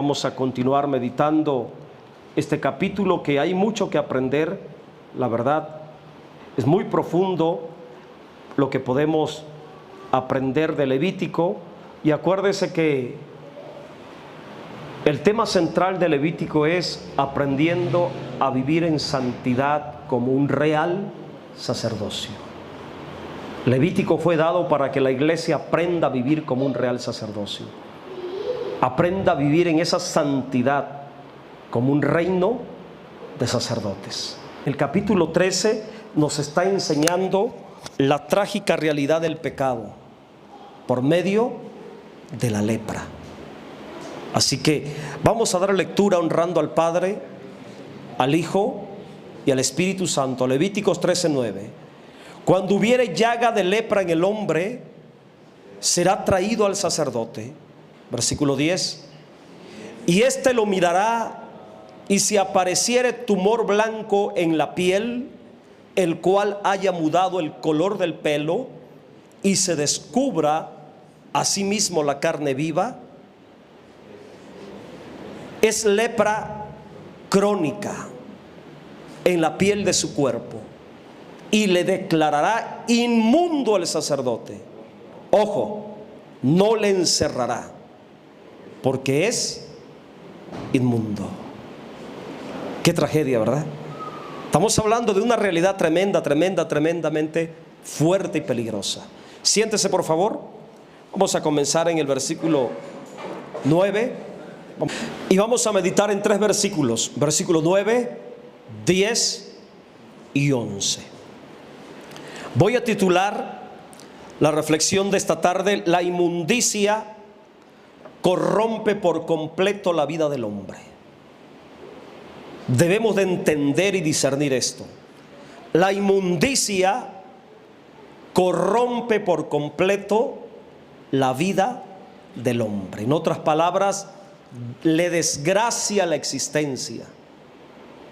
Vamos a continuar meditando este capítulo que hay mucho que aprender, la verdad. Es muy profundo lo que podemos aprender de Levítico. Y acuérdese que el tema central de Levítico es aprendiendo a vivir en santidad como un real sacerdocio. Levítico fue dado para que la iglesia aprenda a vivir como un real sacerdocio. Aprenda a vivir en esa santidad como un reino de sacerdotes. El capítulo 13 nos está enseñando la trágica realidad del pecado por medio de la lepra. Así que vamos a dar lectura honrando al Padre, al Hijo y al Espíritu Santo. Levíticos 13:9. Cuando hubiere llaga de lepra en el hombre, será traído al sacerdote. Versículo 10. Y éste lo mirará, y si apareciere tumor blanco en la piel, el cual haya mudado el color del pelo, y se descubra asimismo la carne viva, es lepra crónica en la piel de su cuerpo, y le declarará inmundo el sacerdote. Ojo, no le encerrará, porque es inmundo. Qué tragedia, ¿verdad? Estamos hablando de una realidad tremendamente fuerte y peligrosa. Siéntese, por favor. Vamos a comenzar en el versículo 9 y vamos a meditar en 3 versículos: versículo 9, 10 y 11. Voy a titular la reflexión de esta tarde: la inmundicia corrompe por completo la vida del hombre. Debemos de entender y discernir esto. La inmundicia corrompe por completo la vida del hombre. En otras palabras, le desgracia la existencia,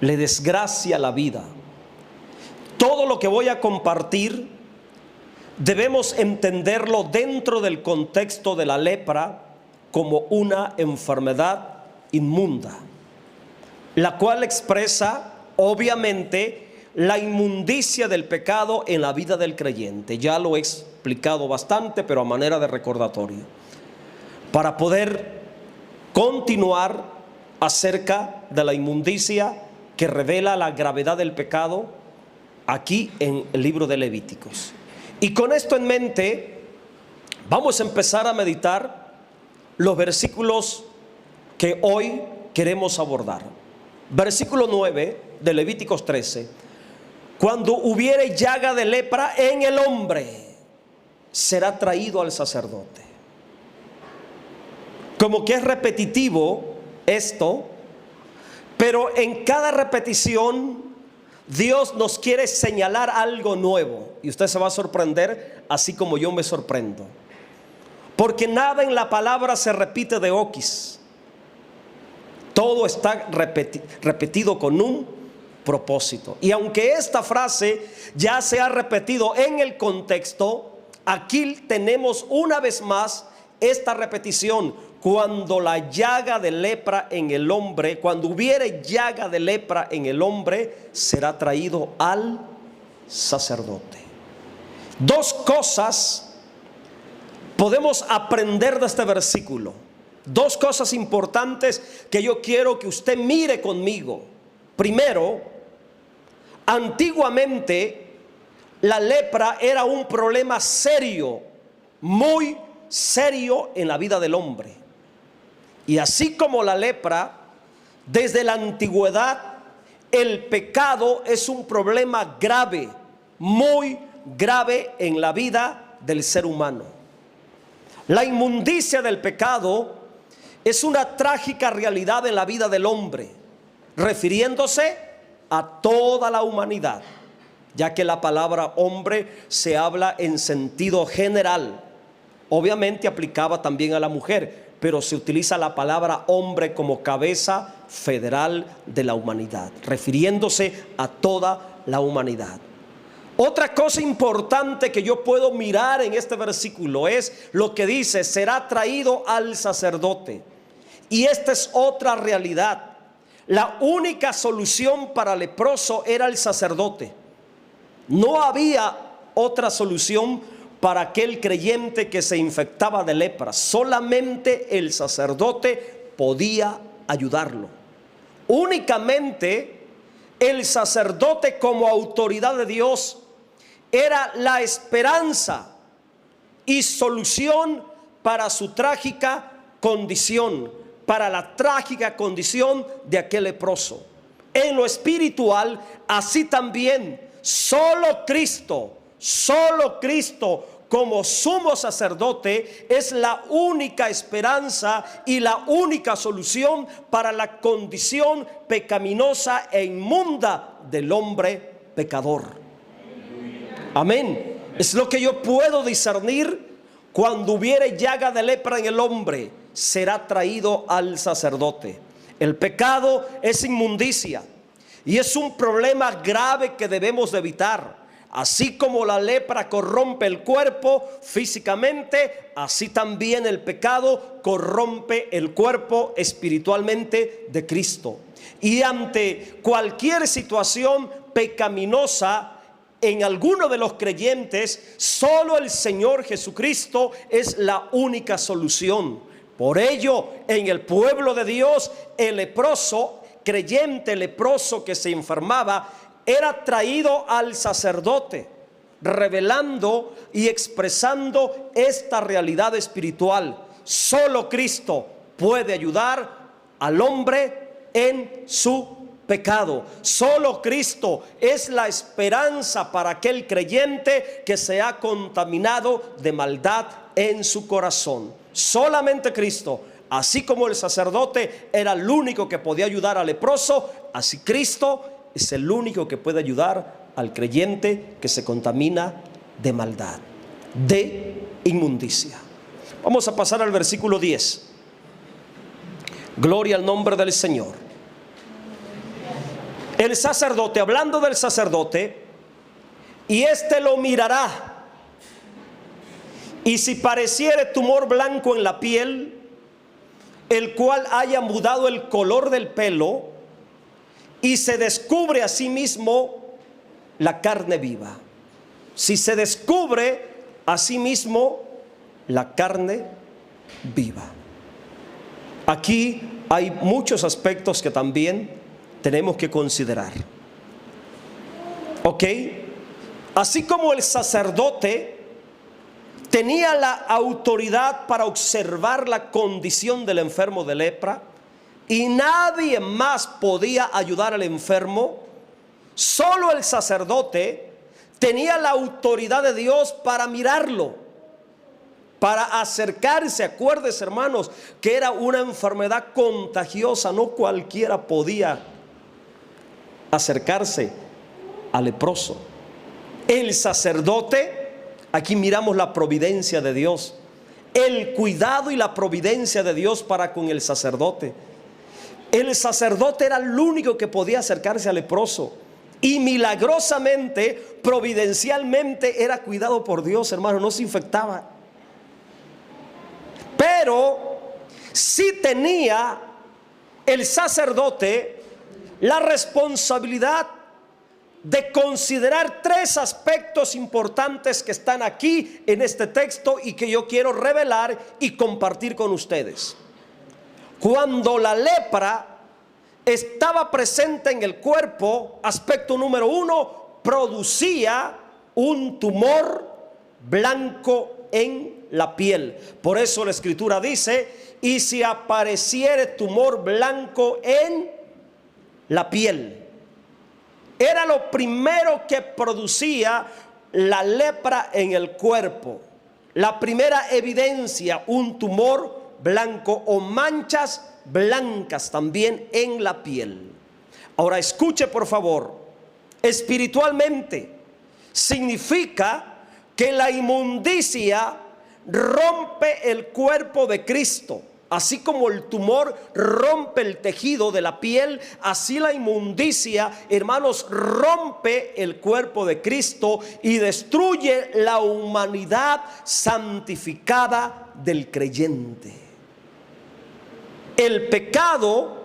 le desgracia la vida. Todo lo que voy a compartir debemos entenderlo dentro del contexto de la lepra como una enfermedad inmunda, la cual expresa obviamente la inmundicia del pecado en la vida del creyente. Ya lo he explicado bastante, pero a manera de recordatorio, para poder continuar acerca de la inmundicia que revela la gravedad del pecado aquí en el libro de Levíticos. Y con esto en mente, vamos a empezar a meditar los versículos que hoy queremos abordar. Versículo 9 de Levíticos 13. Cuando hubiere llaga de lepra en el hombre, será traído al sacerdote. Como que es repetitivo esto, pero en cada repetición Dios nos quiere señalar algo nuevo. Y usted se va a sorprender, así como yo me sorprendo. Porque nada en la palabra se repite de oquis. Todo está repetido con un propósito. Y aunque esta frase ya se ha repetido en el contexto, aquí tenemos una vez más esta repetición. Cuando la llaga de lepra en el hombre, cuando hubiere llaga de lepra en el hombre, será traído al sacerdote. Dos cosas podemos aprender de este versículo. Dos cosas importantes que yo quiero que usted mire conmigo. Primero, antiguamente la lepra era un problema serio, muy serio en la vida del hombre. Y así como la lepra, desde la antigüedad, el pecado es un problema grave, muy grave en la vida del ser humano. La inmundicia del pecado es una trágica realidad en la vida del hombre, refiriéndose a toda la humanidad, ya que la palabra hombre se habla en sentido general. Obviamente aplicaba también a la mujer, pero se utiliza la palabra hombre como cabeza federal de la humanidad, refiriéndose a toda la humanidad. Otra cosa importante que yo puedo mirar en este versículo es lo que dice: será traído al sacerdote. Y esta es otra realidad. La única solución para el leproso era el sacerdote. No había otra solución para aquel creyente que se infectaba de lepra. Solamente el sacerdote podía ayudarlo. Únicamente el sacerdote, como autoridad de Dios, era la esperanza y solución para su trágica condición, para la trágica condición de aquel leproso. En lo espiritual, así también, solo Cristo como sumo sacerdote es la única esperanza y la única solución para la condición pecaminosa e inmunda del hombre pecador. Amén. Es lo que yo puedo discernir. Cuando hubiere llaga de lepra en el hombre, será traído al sacerdote. El pecado es inmundicia y es un problema grave que debemos de evitar. Así como la lepra corrompe el cuerpo físicamente, así también el pecado corrompe el cuerpo espiritualmente de Cristo. Y ante cualquier situación pecaminosa en alguno de los creyentes, solo el Señor Jesucristo es la única solución. Por ello, en el pueblo de Dios, el leproso, creyente leproso que se enfermaba, era traído al sacerdote, revelando y expresando esta realidad espiritual. Solo Cristo puede ayudar al hombre en su pecado. Solo Cristo es la esperanza para aquel creyente que se ha contaminado de maldad en su corazón. Solamente Cristo. Así como el sacerdote era el único que podía ayudar al leproso, así Cristo es el único que puede ayudar al creyente que se contamina de maldad, de inmundicia. Vamos a pasar al versículo 10. Gloria al nombre del Señor. El sacerdote, hablando del sacerdote, y éste lo mirará, y si pareciere tumor blanco en la piel, el cual haya mudado el color del pelo, y se descubre a sí mismo la carne viva. Si se descubre a sí mismo la carne viva. Aquí hay muchos aspectos que también tenemos que considerar. ¿Ok? Así como el sacerdote tenía la autoridad para observar la condición del enfermo de lepra, y nadie más podía ayudar al enfermo, solo el sacerdote tenía la autoridad de Dios para mirarlo, para acercarse. Acuérdense, hermanos, que era una enfermedad contagiosa, no cualquiera podía acercarse al leproso. El sacerdote, aquí miramos la providencia de Dios, el cuidado y la providencia de Dios para con el sacerdote. El sacerdote era el único que podía acercarse al leproso, y milagrosamente, providencialmente era cuidado por Dios, hermano, no se infectaba. Pero sí tenía el sacerdote la responsabilidad de considerar tres aspectos importantes que están aquí en este texto y que yo quiero revelar y compartir con ustedes. Cuando la lepra estaba presente en el cuerpo, aspecto número 1, producía un tumor blanco en la piel. Por eso la escritura dice: y si apareciere tumor blanco en la piel. Era lo primero que producía la lepra en el cuerpo. La primera evidencia, un tumor blanco o manchas blancas también en la piel. Ahora escuche por favor, espiritualmente significa que la inmundicia rompe el cuerpo de Cristo. Así como el tumor rompe el tejido de la piel, así la inmundicia, hermanos, rompe el cuerpo de Cristo y destruye la humanidad santificada del creyente. El pecado,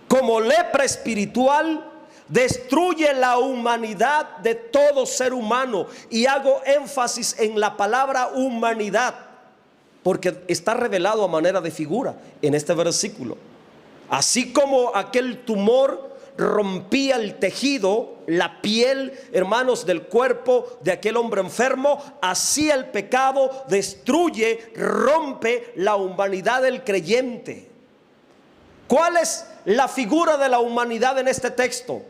como lepra espiritual, destruye la humanidad de todo ser humano. Y hago énfasis en la palabra humanidad, porque está revelado a manera de figura en este versículo. Así como aquel tumor rompía el tejido, la piel, hermanos, del cuerpo de aquel hombre enfermo, así el pecado destruye, rompe la humanidad del creyente. ¿Cuál es la figura de la humanidad en este texto?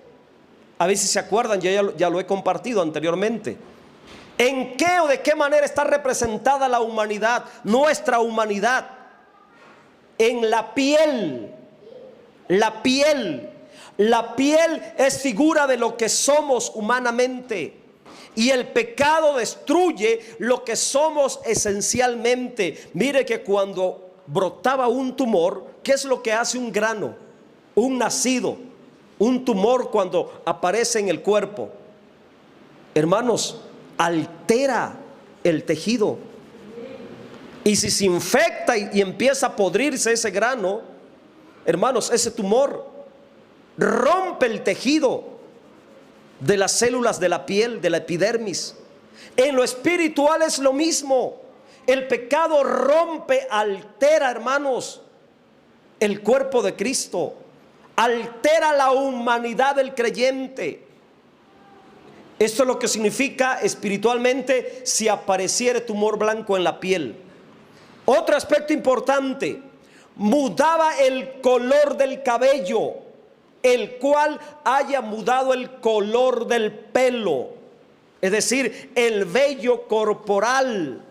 A ver si se acuerdan, ya lo he compartido anteriormente. ¿En qué o de qué manera está representada la humanidad, nuestra humanidad? En la piel. La piel. La piel es figura de lo que somos humanamente. Y el pecado destruye lo que somos esencialmente. Mire que cuando brotaba un tumor, ¿qué es lo que hace un grano? Un nacido, un tumor cuando aparece en el cuerpo. Hermanos, altera el tejido. Y si se infecta y empieza a podrirse ese grano, hermanos, ese tumor rompe el tejido de las células de la piel, de la epidermis. En lo espiritual es lo mismo. El pecado rompe, altera, hermanos, el cuerpo de Cristo, altera la humanidad del creyente. Esto es lo que significa espiritualmente si apareciera tumor blanco en la piel. Otro aspecto importante: mudaba el color del cabello, el cual haya mudado el color del pelo, es decir, el vello corporal.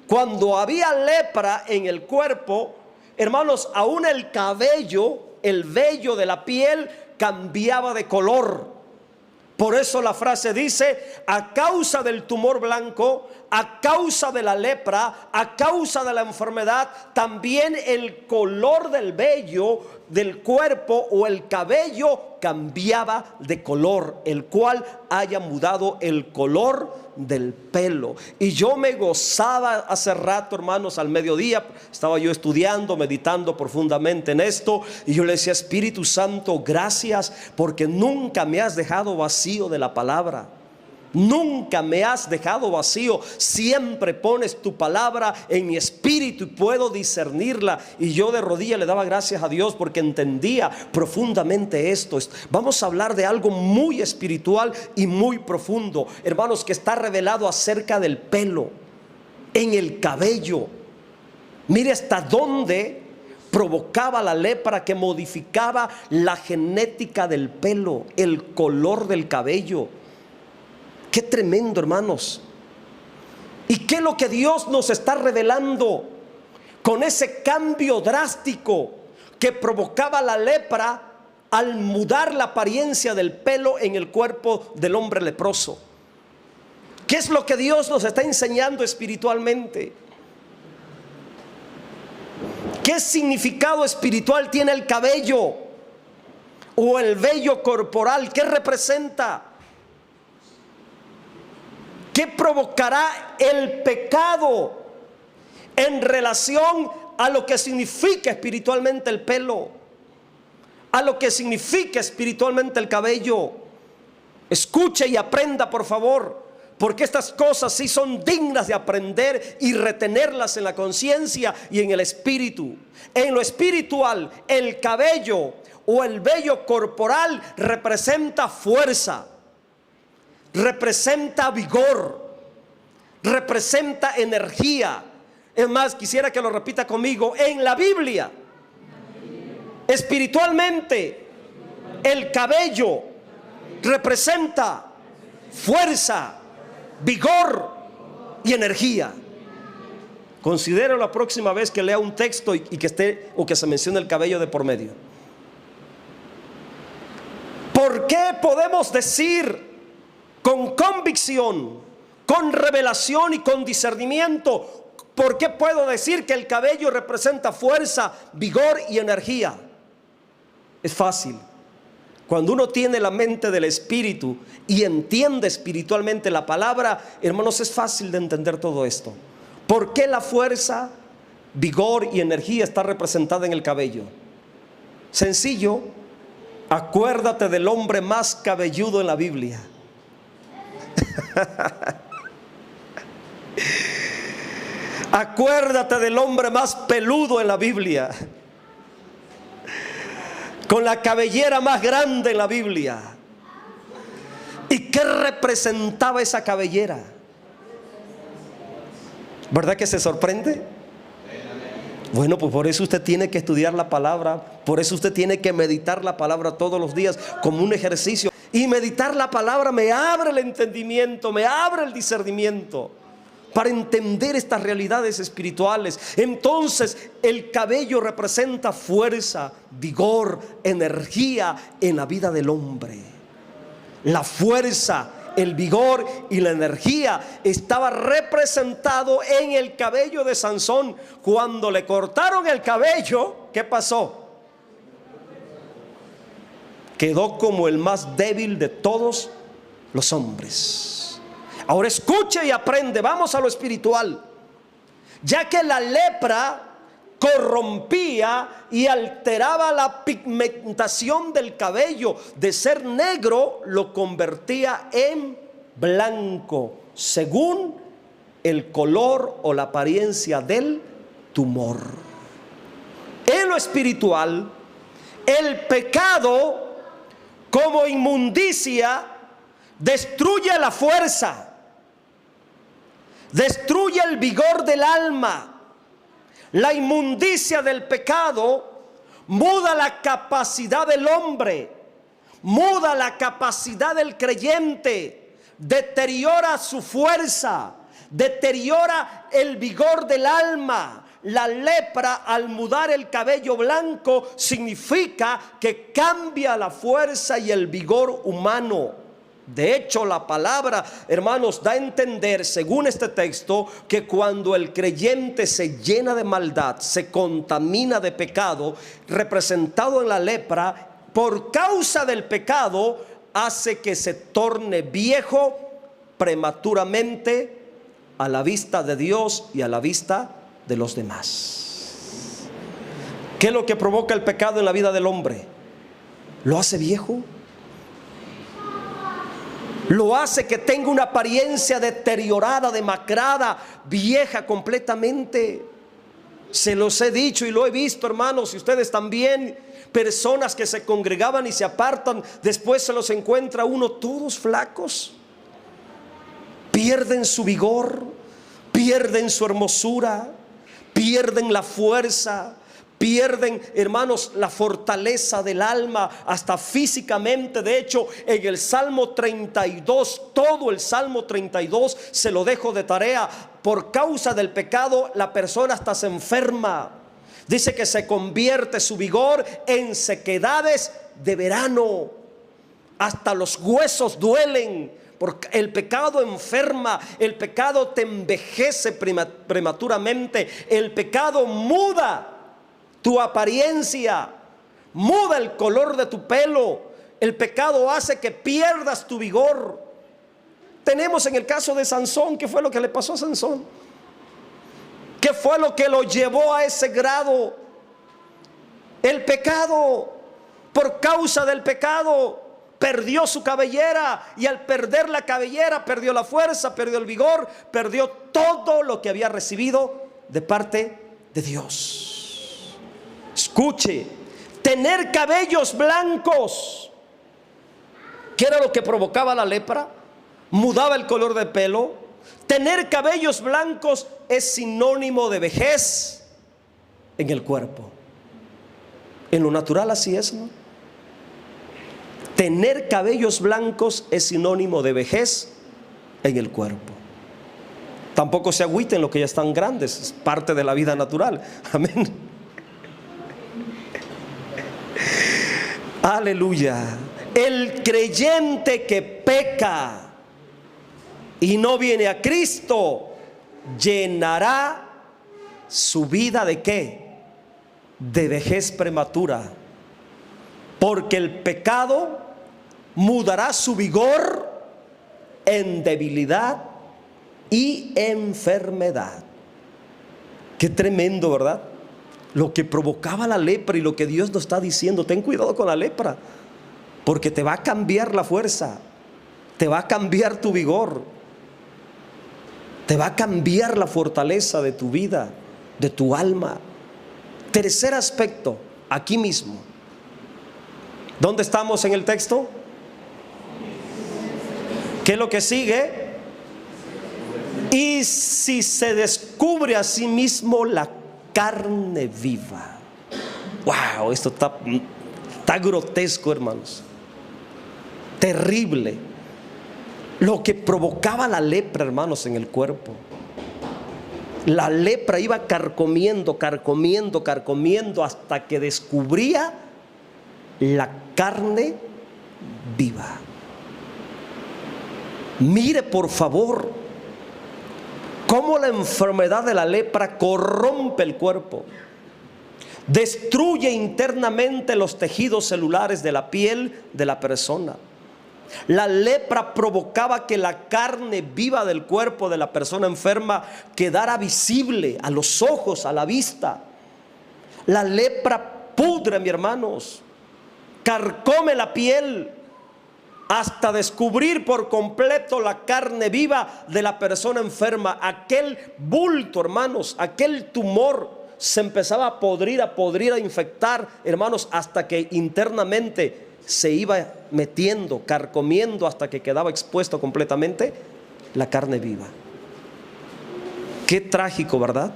Cuando había lepra en el cuerpo, hermanos, aún el cabello, el vello de la piel cambiaba de color. Por eso la frase dice: a causa del tumor blanco, a causa de la lepra, a causa de la enfermedad, también el color del vello del cuerpo o el cabello cambiaba de color, el cual haya mudado el color del pelo. Y yo me gozaba hace rato, hermanos, al mediodía estaba yo estudiando, meditando profundamente en esto, y yo le decía: Espíritu Santo, gracias, porque nunca me has dejado vacío de la palabra. Nunca me has dejado vacío, siempre pones tu palabra en mi espíritu y puedo discernirla. Y yo de rodillas le daba gracias a Dios porque entendía profundamente esto. Vamos a hablar de algo muy espiritual y muy profundo, hermanos, que está revelado acerca del pelo, en el cabello. Mire hasta dónde provocaba la lepra, que modificaba la genética del pelo, el color del cabello. Qué tremendo, hermanos. ¿Y qué es lo que Dios nos está revelando con ese cambio drástico que provocaba la lepra al mudar la apariencia del pelo en el cuerpo del hombre leproso? ¿Qué es lo que Dios nos está enseñando espiritualmente? ¿Qué significado espiritual tiene el cabello o el vello corporal? ¿Qué representa? ¿Qué provocará el pecado en relación a lo que significa espiritualmente el pelo, a lo que significa espiritualmente el cabello? Escuche y aprenda, por favor, porque estas cosas sí son dignas de aprender y retenerlas en la conciencia y en el espíritu. En lo espiritual, el cabello o el vello corporal representa fuerza, representa vigor, representa energía. Es más, quisiera que lo repita conmigo: en la Biblia, espiritualmente, el cabello representa fuerza, vigor y energía. Considero la próxima vez que lea un texto y que esté o que se mencione el cabello de por medio. ¿Por qué podemos decir con convicción, con revelación y con discernimiento? ¿Por qué puedo decir que el cabello representa fuerza, vigor y energía? Es fácil. Cuando uno tiene la mente del Espíritu y entiende espiritualmente la palabra, hermanos, es fácil de entender todo esto. ¿Por qué la fuerza vigor y energía está representada en el cabello. Sencillo, acuérdate del hombre más cabelludo en la Biblia. Acuérdate del hombre más peludo en la Biblia, con la cabellera más grande en la Biblia. ¿Y qué representaba esa cabellera? ¿Verdad que se sorprende? Bueno, pues por eso usted tiene que estudiar la palabra, por eso usted tiene que meditar la palabra todos los días como un ejercicio. Y meditar la palabra me abre el entendimiento, me abre el discernimiento para entender estas realidades espirituales. Entonces el cabello representa fuerza, vigor, energía en la vida del hombre. La fuerza, el vigor y la energía estaba representado en el cabello de Sansón. Cuando le cortaron el cabello, ¿qué pasó? Quedó como el más débil de todos los hombres. Ahora escuche y aprende, vamos a lo espiritual. Ya que la lepra corrompía y alteraba la pigmentación del cabello, de ser negro lo convertía en blanco, según el color o la apariencia del tumor. En lo espiritual, el pecado como inmundicia destruye la fuerza, destruye el vigor del alma. La inmundicia del pecado muda la capacidad del hombre, muda la capacidad del creyente, deteriora su fuerza, deteriora el vigor del alma. La lepra, al mudar el cabello blanco, significa que cambia la fuerza y el vigor humano. De hecho, la palabra, hermanos, da a entender, según este texto, que cuando el creyente se llena de maldad, se contamina de pecado, representado en la lepra, por causa del pecado, hace que se torne viejo prematuramente a la vista de Dios y a la vista de los demás. ¿Qué es lo que provoca el pecado en la vida del hombre? Lo hace viejo. Lo hace que tenga una apariencia deteriorada, demacrada, vieja completamente. Se los he dicho y lo he visto, hermanos, y ustedes también. Personas que se congregaban y se apartan, después se los encuentra uno todos flacos. Pierden su vigor, pierden su hermosura, pierden la fuerza, pierden, hermanos, la fortaleza del alma, hasta físicamente. De hecho, en el Salmo 32, todo el Salmo 32, se lo dejo de tarea. Por causa del pecado, la persona hasta se enferma. Dice que se convierte su vigor en sequedades de verano. Hasta los huesos duelen, porque el pecado enferma, el pecado te envejece prematuramente, el pecado muda tu apariencia, muda el color de tu pelo. El pecado hace que pierdas tu vigor. Tenemos en el caso de Sansón, ¿qué fue lo que le pasó a Sansón? ¿Qué fue lo que lo llevó a ese grado? El pecado. Por causa del pecado perdió su cabellera, y al perder la cabellera perdió la fuerza, perdió el vigor, perdió todo lo que había recibido de parte de Dios. Escuche, tener cabellos blancos, ¿qué era lo que provocaba la lepra? Mudaba el color de pelo. Tener cabellos blancos es sinónimo de vejez en el cuerpo. En lo natural así es, ¿no? Tener cabellos blancos es sinónimo de vejez en el cuerpo. Tampoco se agüiten los que ya están grandes, es parte de la vida natural. Amén. Aleluya. El creyente que peca y no viene a Cristo llenará su vida ¿de qué? De vejez prematura, porque el pecado mudará su vigor en debilidad y enfermedad. Qué tremendo, ¿verdad? Lo que provocaba la lepra y lo que Dios nos está diciendo. Ten cuidado con la lepra, porque te va a cambiar la fuerza, te va a cambiar tu vigor, te va a cambiar la fortaleza de tu vida, de tu alma. Tercer aspecto, aquí mismo. ¿Dónde estamos en el texto? ¿Qué es lo que sigue? Y si se descubre a sí mismo la carne viva. Wow, esto está grotesco, hermanos. Terrible. Lo que provocaba la lepra, hermanos, en el cuerpo. La lepra iba carcomiendo hasta que descubría la carne viva. Mire, por favor, cómo la enfermedad de la lepra corrompe el cuerpo, destruye internamente los tejidos celulares de la piel de la persona. La lepra provocaba que la carne viva del cuerpo de la persona enferma quedara visible a los ojos, a la vista. La lepra pudre, mis hermanos, carcome la piel hasta descubrir por completo la carne viva de la persona enferma. Aquel bulto, hermanos, aquel tumor se empezaba a podrir, a infectar, hermanos, hasta que internamente se iba metiendo, carcomiendo, hasta que quedaba expuesto completamente la carne viva. Qué trágico, ¿verdad?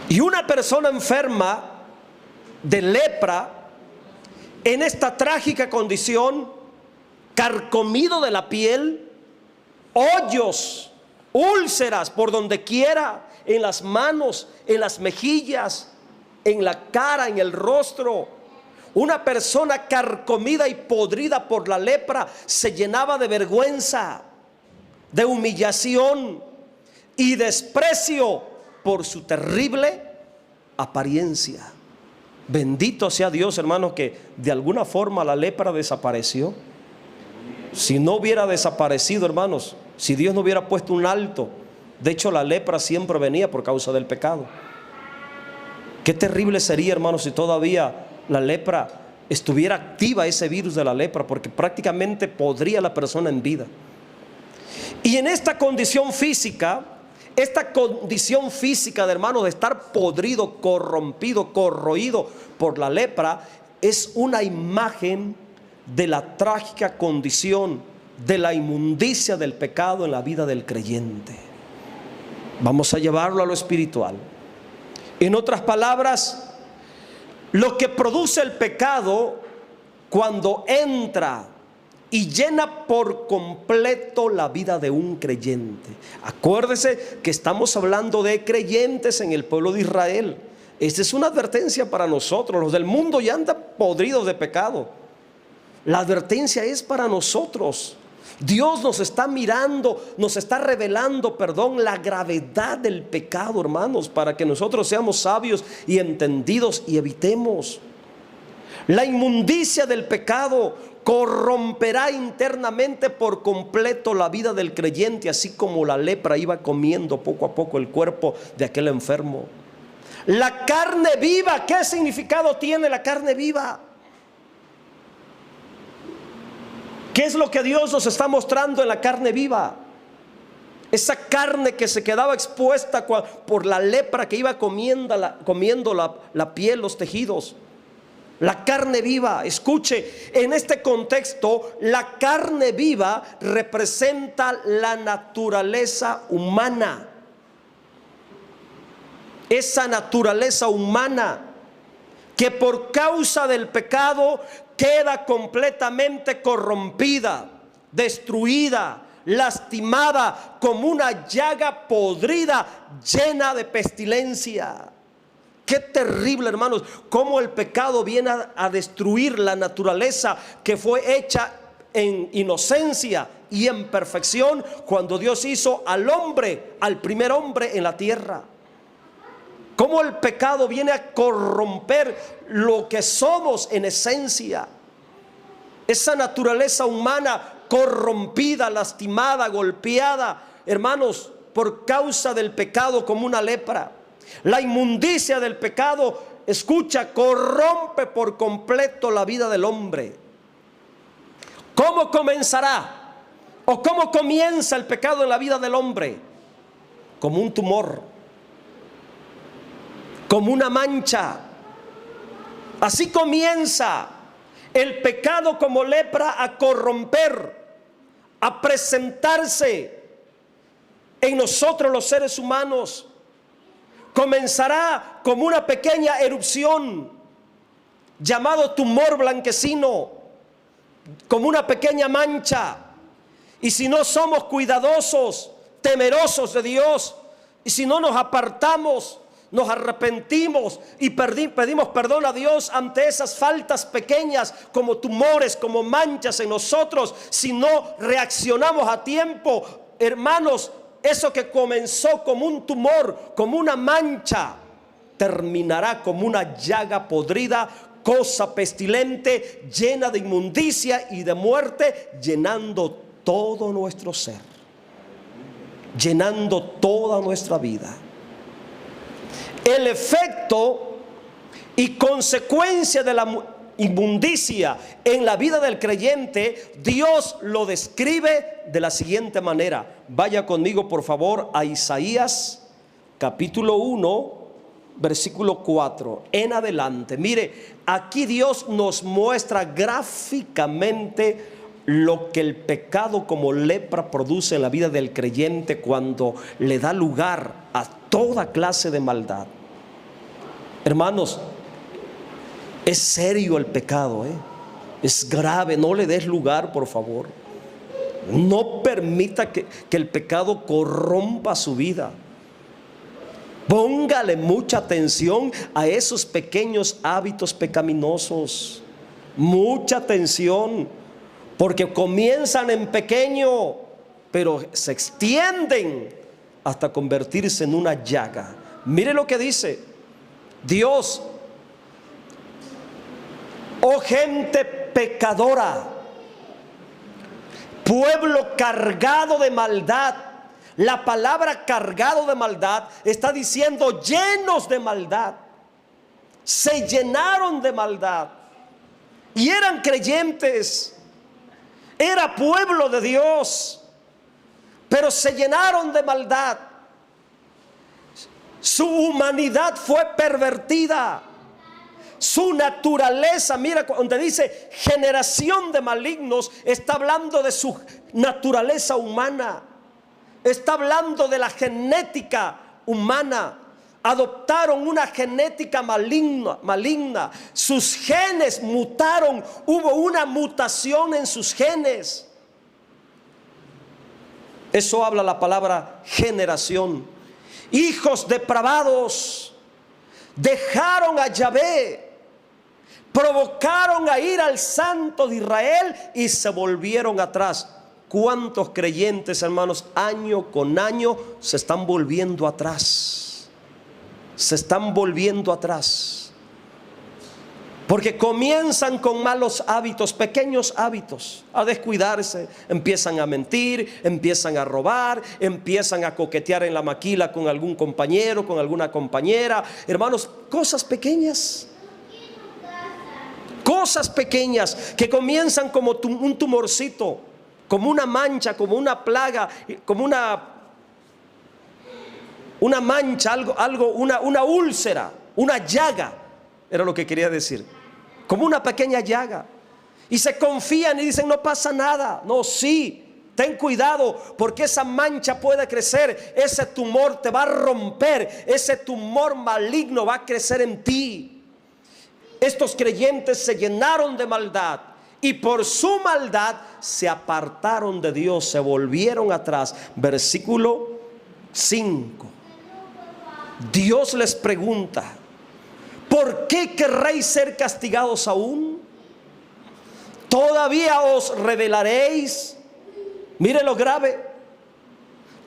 Y una persona enferma de lepra, en esta trágica condición, carcomido de la piel, hoyos, úlceras por donde quiera, en las manos, en las mejillas, en la cara, en el rostro. Una persona carcomida y podrida por la lepra se llenaba de vergüenza, de humillación y desprecio por su terrible apariencia. Bendito sea Dios, hermanos, que de alguna forma la lepra desapareció. Si no hubiera desaparecido, hermanos, si Dios no hubiera puesto un alto, de hecho la lepra siempre venía por causa del pecado. Qué terrible sería, hermanos, si todavía la lepra estuviera activa, ese virus de la lepra, porque prácticamente podría la persona en vida. Y en esta condición física de hermanos, de estar podrido, corrompido, corroído por la lepra, es una imagen de la trágica condición de la inmundicia del pecado en la vida del creyente. Vamos a llevarlo a lo espiritual. En otras palabras, lo que produce el pecado cuando entra y llena por completo la vida de un creyente. Acuérdese que estamos hablando de creyentes en el pueblo de Israel. Esta es una advertencia para nosotros. Los del mundo ya andan podridos de pecado. La advertencia es para nosotros. Dios nos está mirando, nos está revelando, la gravedad del pecado, hermanos, para que nosotros seamos sabios y entendidos y evitemos. La inmundicia del pecado corromperá internamente por completo la vida del creyente, así como la lepra iba comiendo poco a poco el cuerpo de aquel enfermo. La carne viva, ¿qué significado tiene la carne viva? ¿Qué es lo que Dios nos está mostrando en la carne viva? Esa carne que se quedaba expuesta por la lepra que iba comiendo la piel, los tejidos. La carne viva, escuche, en este contexto, la carne viva representa la naturaleza humana. Esa naturaleza humana que por causa del pecado queda completamente corrompida, destruida, lastimada, como una llaga podrida, llena de pestilencia. Qué terrible, hermanos, cómo el pecado viene a destruir la naturaleza que fue hecha en inocencia y en perfección cuando Dios hizo al hombre, al primer hombre en la tierra. Cómo el pecado viene a corromper lo que somos en esencia. Esa naturaleza humana corrompida, lastimada, golpeada, hermanos, por causa del pecado como una lepra. La inmundicia del pecado, escucha, corrompe por completo la vida del hombre. ¿Cómo comenzará? ¿O cómo comienza el pecado en la vida del hombre? Como un tumor, como una mancha. Así comienza el pecado como lepra a corromper, a presentarse en nosotros los seres humanos. Comenzará como una pequeña erupción llamado tumor blanquecino, como una pequeña mancha. Y si no somos cuidadosos, temerosos de Dios, y si no nos apartamos, nos arrepentimos y pedimos perdón a Dios ante esas faltas pequeñas como tumores, como manchas en nosotros, si no reaccionamos a tiempo, hermanos, eso que comenzó como un tumor, como una mancha, terminará como una llaga podrida, cosa pestilente, llena de inmundicia y de muerte, llenando todo nuestro ser, llenando toda nuestra vida. El efecto y consecuencia de la inmundicia en la vida del creyente, Dios lo describe de la siguiente manera. Vaya conmigo por favor a Isaías capítulo 1, versículo 4 en adelante. Mire, aquí Dios nos muestra gráficamente lo que el pecado como lepra produce en la vida del creyente cuando le da lugar a toda clase de maldad. Hermanos, es serio el pecado, es grave. No le des lugar, por favor. No permita que el pecado corrompa su vida. Póngale mucha atención a esos pequeños hábitos pecaminosos. Mucha atención, porque comienzan en pequeño, pero se extienden hasta convertirse en una llaga. Mire lo que dice Dios: oh gente pecadora, pueblo cargado de maldad. La palabra cargado de maldad está diciendo llenos de maldad. Se llenaron de maldad y eran creyentes, era pueblo de Dios, pero se llenaron de maldad. Su humanidad fue pervertida. Su naturaleza, mira, donde dice generación de malignos, está hablando de su naturaleza humana. Está hablando de la genética humana. Adoptaron una genética maligna. Sus genes mutaron. Hubo una mutación en sus genes. Eso habla la palabra generación. Hijos depravados dejaron a Yahvé, provocaron a ir al Santo de Israel y se volvieron atrás. ¿Cuántos creyentes, hermanos, año con año se están volviendo atrás? Se están volviendo atrás. Porque comienzan con malos hábitos, pequeños hábitos, a descuidarse. Empiezan a mentir, empiezan a robar, empiezan a coquetear en la maquila con algún compañero, con alguna compañera. Hermanos, cosas pequeñas. Cosas pequeñas que comienzan como un tumorcito, como una mancha, como una plaga, como una mancha, una úlcera, una llaga, era lo que quería decir, como una pequeña llaga. Y se confían y dicen no pasa nada. No, sí, ten cuidado, porque esa mancha puede crecer, ese tumor te va a romper, ese tumor maligno va a crecer en ti. Estos creyentes se llenaron de maldad y por su maldad se apartaron de Dios, se volvieron atrás. Versículo 5. Dios les pregunta: ¿por qué querréis ser castigados aún? ¿Todavía os rebelaréis? Mire lo grave.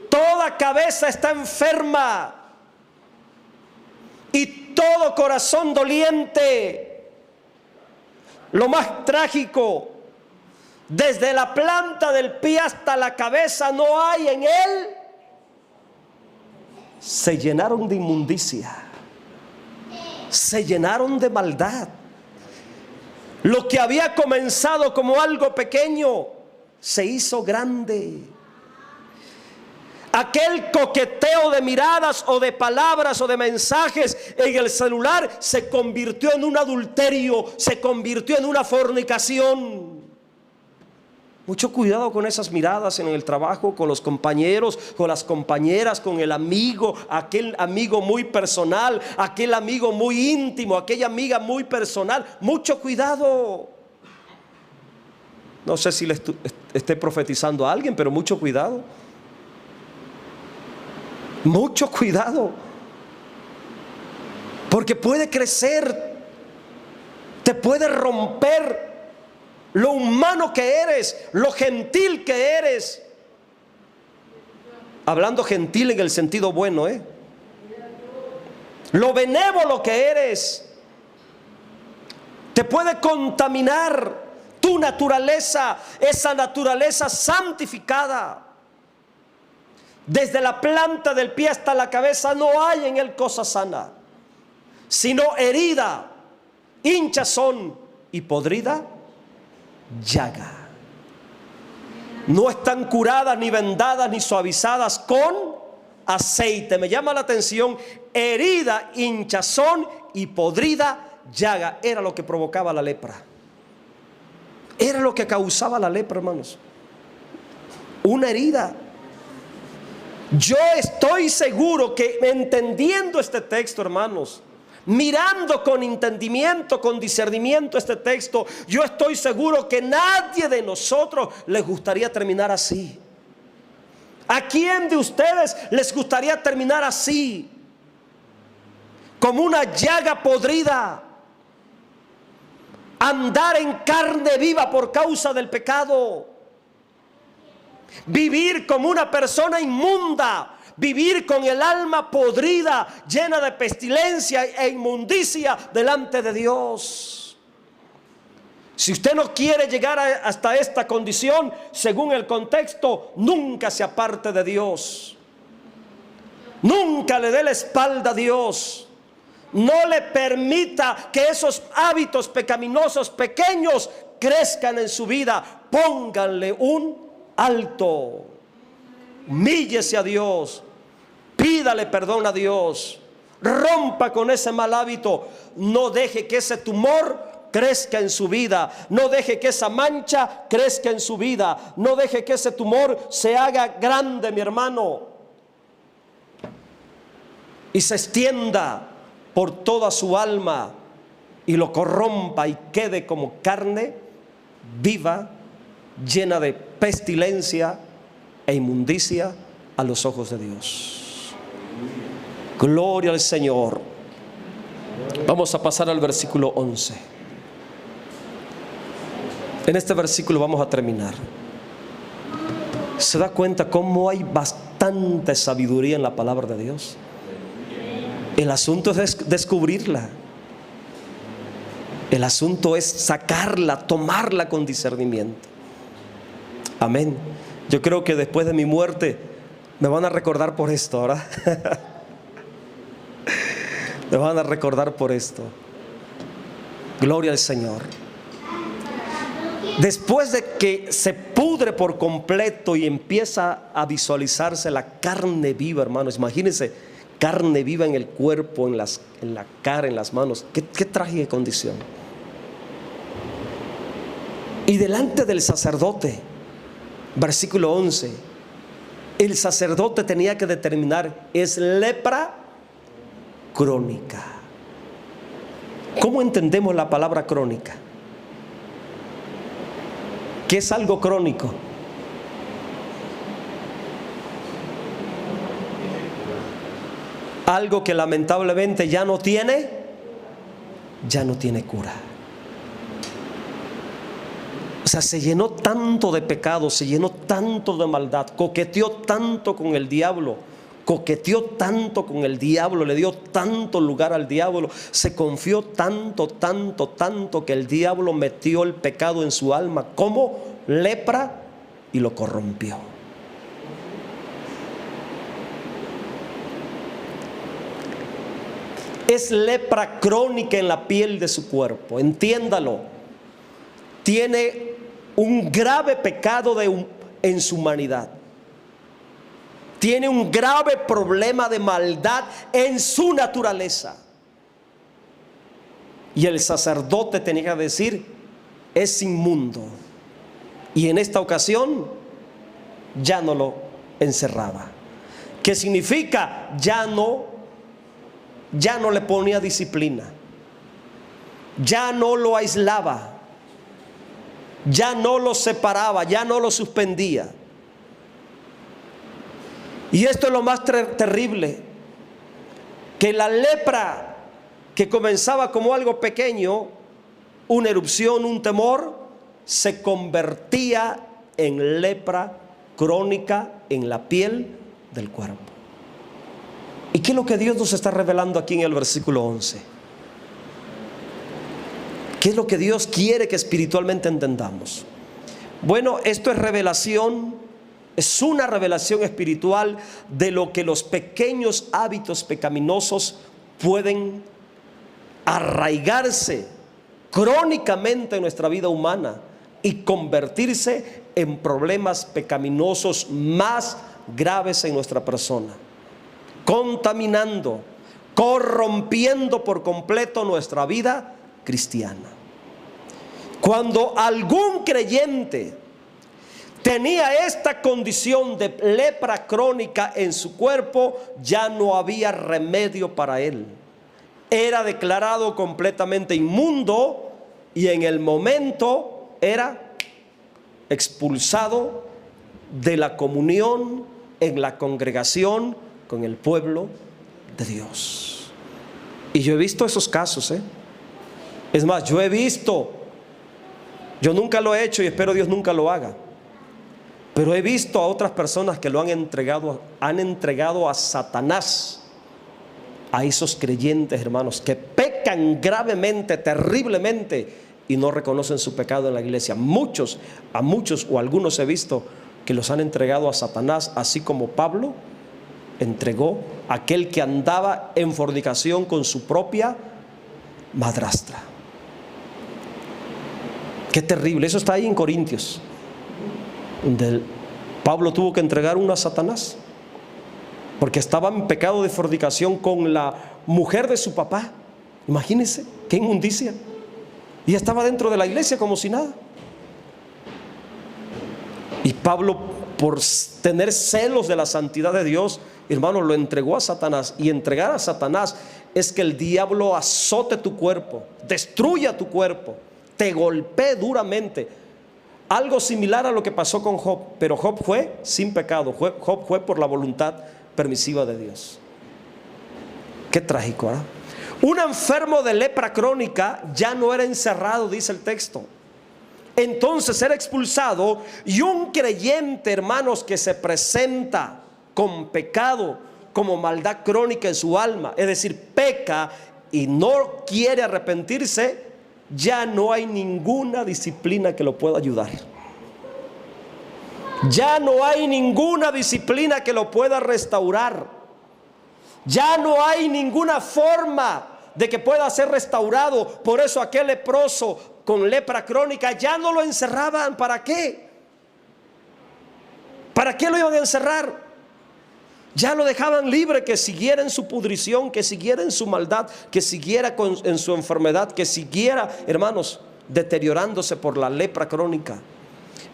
Toda cabeza está enferma y todo corazón doliente. Lo más trágico, desde la planta del pie hasta la cabeza no hay en él se llenaron de inmundicia, se llenaron de maldad. Lo que había comenzado como algo pequeño se hizo grande. Aquel coqueteo de miradas o de palabras o de mensajes en el celular se convirtió en un adulterio, se convirtió en una fornicación. Mucho cuidado con esas miradas en el trabajo, con los compañeros, con las compañeras, con el amigo, aquel amigo muy personal, aquel amigo muy íntimo, aquella amiga muy personal. Mucho cuidado. No sé si le esté profetizando a alguien, pero mucho cuidado. Mucho cuidado. Porque puede crecer, te puede romper lo humano que eres, lo gentil que eres. Hablando gentil en el sentido bueno, lo benévolo que eres. Te puede contaminar tu naturaleza, esa naturaleza santificada. Desde la planta del pie hasta la cabeza no hay en él cosa sana, sino herida, hinchazón y podrida llaga. No están curadas, ni vendadas, ni suavizadas con aceite. Me llama la atención: herida, hinchazón y podrida llaga. Era lo que provocaba la lepra. Era lo que causaba la lepra, hermanos. Una herida. Yo estoy seguro que entendiendo este texto, hermanos, mirando con entendimiento, con discernimiento este texto, yo estoy seguro que nadie de nosotros les gustaría terminar así. ¿A quién de ustedes les gustaría terminar así? Como una llaga podrida. Andar en carne viva por causa del pecado. Vivir como una persona inmunda. Vivir con el alma podrida, llena de pestilencia e inmundicia delante de Dios. Si usted no quiere llegar hasta esta condición, según el contexto, nunca se aparte de Dios. Nunca le dé la espalda a Dios. No le permita que esos hábitos pecaminosos pequeños crezcan en su vida. Pónganle un alto. Humíllese a Dios, pídale perdón a Dios, rompa con ese mal hábito. No deje que ese tumor crezca en su vida, no deje que esa mancha crezca en su vida, no deje que ese tumor se haga grande, mi hermano, y se extienda por toda su alma y lo corrompa y quede como carne viva, llena de pestilencia e inmundicia a los ojos de Dios. Gloria al Señor. Vamos a pasar al versículo 11. En este versículo vamos a terminar. ¿Se da cuenta cómo hay bastante sabiduría en la palabra de Dios? El asunto es descubrirla. El asunto es sacarla, tomarla con discernimiento. Amén. Yo creo que después de mi muerte me van a recordar por esto, ¿verdad? Me van a recordar por esto. Gloria al Señor. Después de que se pudre por completo y empieza a visualizarse la carne viva, hermanos, imagínense, carne viva en el cuerpo, en la cara, en las manos. Qué trágica condición. Y delante del sacerdote, versículo 11, el sacerdote tenía que determinar: es lepra crónica. ¿Cómo entendemos la palabra crónica? ¿Qué es algo crónico? Algo que lamentablemente ya no tiene cura. O sea, se llenó tanto de pecado, se llenó tanto de maldad, coqueteó tanto con el diablo, le dio tanto lugar al diablo, se confió tanto que el diablo metió el pecado en su alma como lepra y lo corrompió. Es lepra crónica en la piel de su cuerpo. Entiéndalo. Tiene un grave pecado en su humanidad. Tiene un grave problema de maldad en su naturaleza. Y el sacerdote tenía que decir: es inmundo. Y en esta ocasión ya no lo encerraba. ¿Qué significa? Ya no le ponía disciplina, ya no lo aislaba, ya no lo separaba, ya no lo suspendía. Y esto es lo más terrible, que la lepra, que comenzaba como algo pequeño, una erupción, un temor, se convertía en lepra crónica en la piel del cuerpo. ¿Y qué es lo que Dios nos está revelando aquí en el versículo 11? ¿Qué es lo que Dios quiere que espiritualmente entendamos? Bueno, esto es revelación, es una revelación espiritual de lo que los pequeños hábitos pecaminosos pueden arraigarse crónicamente en nuestra vida humana y convertirse en problemas pecaminosos más graves en nuestra persona, contaminando, corrompiendo por completo nuestra vida cristiana. Cuando algún creyente tenía esta condición de lepra crónica en su cuerpo, ya no había remedio para él. Era declarado completamente inmundo y en el momento era expulsado de la comunión en la congregación con el pueblo de Dios. Y yo he visto esos casos, Es más, yo nunca lo he hecho y espero Dios nunca lo haga, pero he visto a otras personas que lo han entregado a Satanás, a esos creyentes, hermanos, que pecan gravemente, terriblemente, y no reconocen su pecado en la iglesia. A muchos o algunos he visto que los han entregado a Satanás, así como Pablo entregó a aquel que andaba en fornicación con su propia madrastra. Qué terrible. Eso está ahí en Corintios, donde Pablo tuvo que entregar uno a Satanás porque estaba en pecado de fornicación con la mujer de su papá. Imagínense qué inmundicia. Y estaba dentro de la iglesia como si nada. Y Pablo, por tener celos de la santidad de Dios, hermano, lo entregó a Satanás. Y entregar a Satanás es que el diablo azote tu cuerpo, destruya tu cuerpo, te golpee duramente. Algo similar a lo que pasó con Job, pero Job fue sin pecado. Job fue por la voluntad permisiva de Dios. Qué trágico, ¿eh? Un enfermo de lepra crónica ya no era encerrado, dice el texto. Entonces era expulsado. Y un creyente, hermanos, que se presenta con pecado, como maldad crónica en su alma, es decir, peca y no quiere arrepentirse, ya no hay ninguna disciplina que lo pueda ayudar. Ya no hay ninguna disciplina que lo pueda restaurar. Ya no hay ninguna forma de que pueda ser restaurado. Por eso aquel leproso con lepra crónica ya no lo encerraban. ¿Para qué? ¿Para qué lo iban a encerrar? Ya lo dejaban libre, que siguiera en su pudrición, que siguiera en su maldad, que siguiera en su enfermedad, que siguiera, hermanos, deteriorándose por la lepra crónica.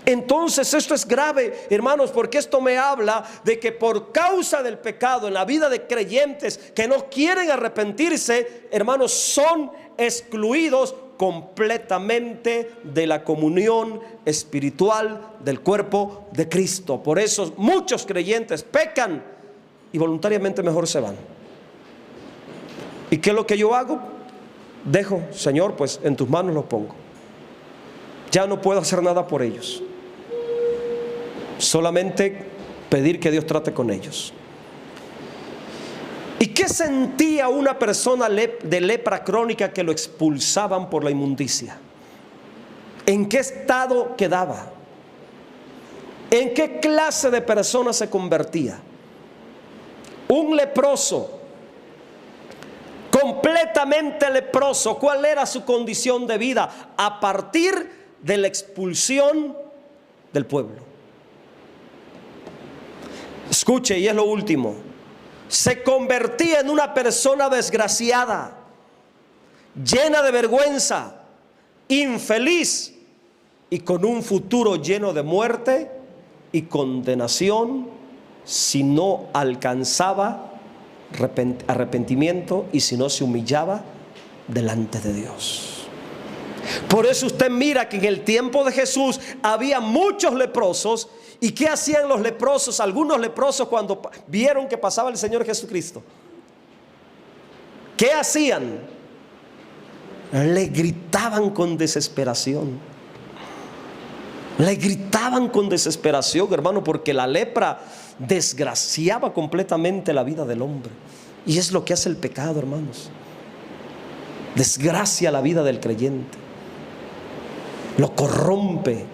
Entonces esto es grave, hermanos, porque esto me habla de que por causa del pecado en la vida de creyentes que no quieren arrepentirse, hermanos, son excluidos completamente de la comunión espiritual del cuerpo de Cristo. Por eso muchos creyentes pecan y voluntariamente mejor se van. ¿Y qué es lo que yo hago? Dejo, Señor, pues en tus manos los pongo. Ya no puedo hacer nada por ellos. Solamente pedir que Dios trate con ellos. ¿Y qué sentía una persona de lepra crónica que lo expulsaban por la inmundicia? ¿En qué estado quedaba? ¿En qué clase de persona se convertía? Un leproso con completamente leproso. ¿Cuál era su condición de vida? A partir de la expulsión del pueblo. Escuche, y es lo último. Se convertía en una persona desgraciada, llena de vergüenza, infeliz y con un futuro lleno de muerte y condenación si no alcanzaba arrepentimiento y si no se humillaba delante de Dios. Por eso usted mira que en el tiempo de Jesús había muchos leprosos. ¿Y qué hacían los leprosos? Algunos leprosos, cuando vieron que pasaba el Señor Jesucristo, ¿qué hacían? Le gritaban con desesperación. Le gritaban con desesperación, hermano, porque la lepra desgraciaba completamente la vida del hombre. Y es lo que hace el pecado, hermanos. Desgracia la vida del creyente. Lo corrompe,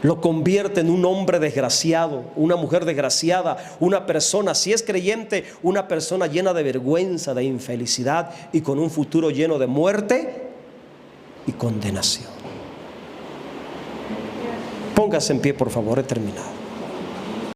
lo convierte en un hombre desgraciado, una mujer desgraciada, una persona, si es creyente, una persona llena de vergüenza, de infelicidad y con un futuro lleno de muerte y condenación. Póngase en pie, por favor, he terminado.